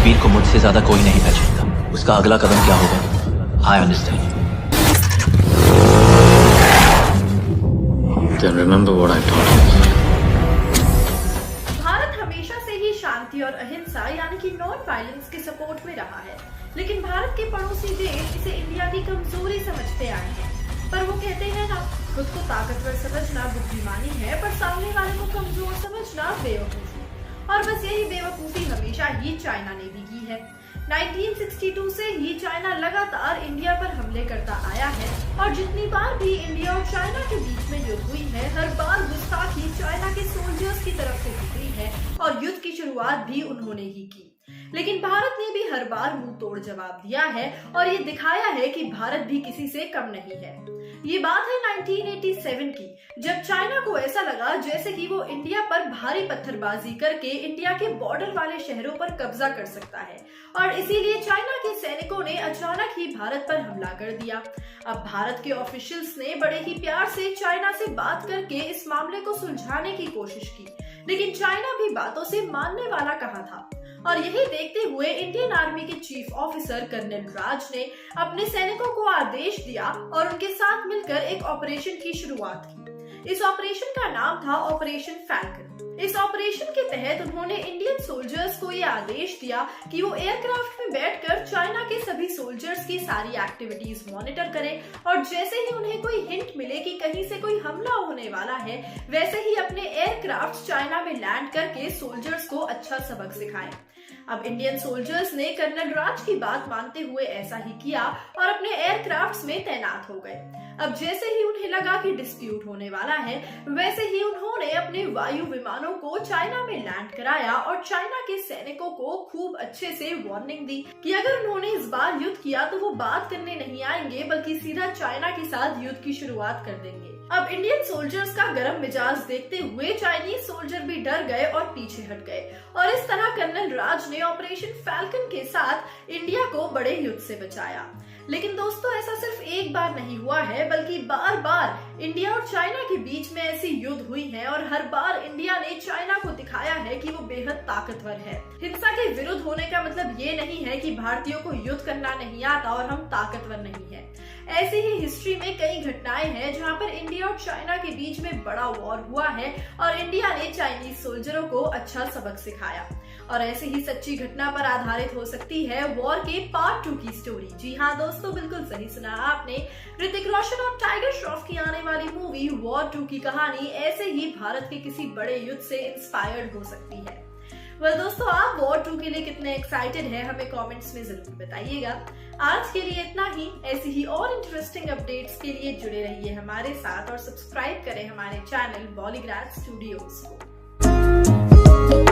वीर को मुझसे ज्यादा कोई नहीं पहचानता। उसका अगला कदम क्या होगा, I understand. Then remember what I taught you. Bharat हमेशा से ही शांति और अहिंसा यानी कि नॉन वायलेंस के सपोर्ट में रहा है, लेकिन भारत के पड़ोसी देश इसे इंडिया की कमजोरी समझते आए हैं। पर वो कहते हैं ना, खुद को ताकतवर समझना बुद्धिमानी है, पर सामने वाले को कमजोर समझना बेवकूफी। और बस यही बेवकूफी हमेशा ही चाइना ने भी की है। 1962 से ही चाइना लगातार इंडिया पर हमले करता आया है और जितनी बार भी इंडिया और चाइना के बीच में युद्ध हुई है, हर बार गुस्ताखी चाइना के सोल्जर्स की तरफ से हुई है और युद्ध की शुरुआत भी उन्होंने ही की। लेकिन भारत ने भी हर बार मुंह तोड़ जवाब दिया है और ये दिखाया है कि भारत भी किसी से कम नहीं है। ये बात है 1987 की, जब चाइना को ऐसा लगा जैसे कि वो इंडिया पर भारी पत्थरबाजी करके इंडिया के बॉर्डर वाले शहरों पर कब्जा कर सकता है और इसीलिए चाइना के सैनिकों ने अचानक ही भारत पर हमला कर दिया। अब भारत के ऑफिशियल्स ने बड़े ही प्यार से चाइना से बात करके इस मामले को सुलझाने की कोशिश की, लेकिन चाइना भी बातों से मानने वाला कहाँ था। और यही देखते हुए इंडियन आर्मी के चीफ ऑफिसर कर्नल राज ने अपने सैनिकों को आदेश दिया और उनके साथ मिलकर एक ऑपरेशन की शुरुआत की। इस ऑपरेशन का नाम था ऑपरेशन फैल्कन। इस ऑपरेशन के तहत उन्होंने इंडियन सोल्जर्स को ये आदेश दिया कि वो एयरक्राफ्ट में बैठकर चाइना के सभी सोल्जर्स की सारी एक्टिविटीज मॉनिटर करें और जैसे ही उन्हें कोई हिंट मिले कि कहीं से कोई हमला होने वाला है, वैसे ही अपने एयरक्राफ्ट चाइना में लैंड करके सोल्जर्स को अच्छा सबक सिखाएं। अब इंडियन सोल्जर्स ने कर्नल राज की बात मानते हुए ऐसा ही किया और अपने एयरक्राफ्ट्स में तैनात हो गए। अब जैसे ही उन्हें लगा कि डिस्प्यूट होने वाला है, वैसे ही उन्होंने अपने वायु विमानों को चाइना में लैंड कराया और चाइना के सैनिकों को खूब अच्छे से वार्निंग दी कि अगर उन्होंने इस बार युद्ध किया तो वो बात करने नहीं आएंगे, बल्कि सीधा चाइना के साथ युद्ध की शुरुआत कर देंगे। अब इंडियन सोल्जर्स का गर्म मिजाज देखते हुए चाइनीज सोल्जर भी डर गए और पीछे हट गए और इस तरह कर्नल राज ने ऑपरेशन फैल्कन के साथ इंडिया को बड़े युद्ध से बचाया। लेकिन दोस्तों, ऐसा सिर्फ एक बार नहीं हुआ है, बल्कि बार बार इंडिया और चाइना के बीच में ऐसी युद्ध हुई है और हर बार इंडिया ने चाइना को दिखाया है कि वो बेहद ताकतवर है। हिंसा के विरुद्ध होने का मतलब ये नहीं है कि भारतीयों को युद्ध करना नहीं आता और हम ताकतवर नहीं है। ऐसी ही हिस्ट्री में कई घटनाएं हैं जहां पर इंडिया और चाइना के बीच में बड़ा वॉर हुआ है और इंडिया ने चाइनीज सोल्जरों को अच्छा सबक सिखाया। और ऐसी ही सच्ची घटना पर आधारित हो सकती है वॉर के पार्ट 2 की स्टोरी। जी हाँ दोस्तों, बिल्कुल सही सुना आपने। ऋतिक रोशन और टाइगर श्रॉफ की आने वाली मूवी वॉर 2 की कहानी ऐसे ही भारत के किसी बड़े युद्ध से इंस्पायर्ड हो सकती है। दोस्तों, आप वॉर 2 के लिए कितने एक्साइटेड हैं हमें कमेंट्स में जरूर बताइएगा। आज के लिए इतना ही। ऐसी ही और इंटरेस्टिंग अपडेट्स के लिए जुड़े रहिए हमारे साथ और सब्सक्राइब करें हमारे चैनल बॉलीग्राड स्टूडियोज को।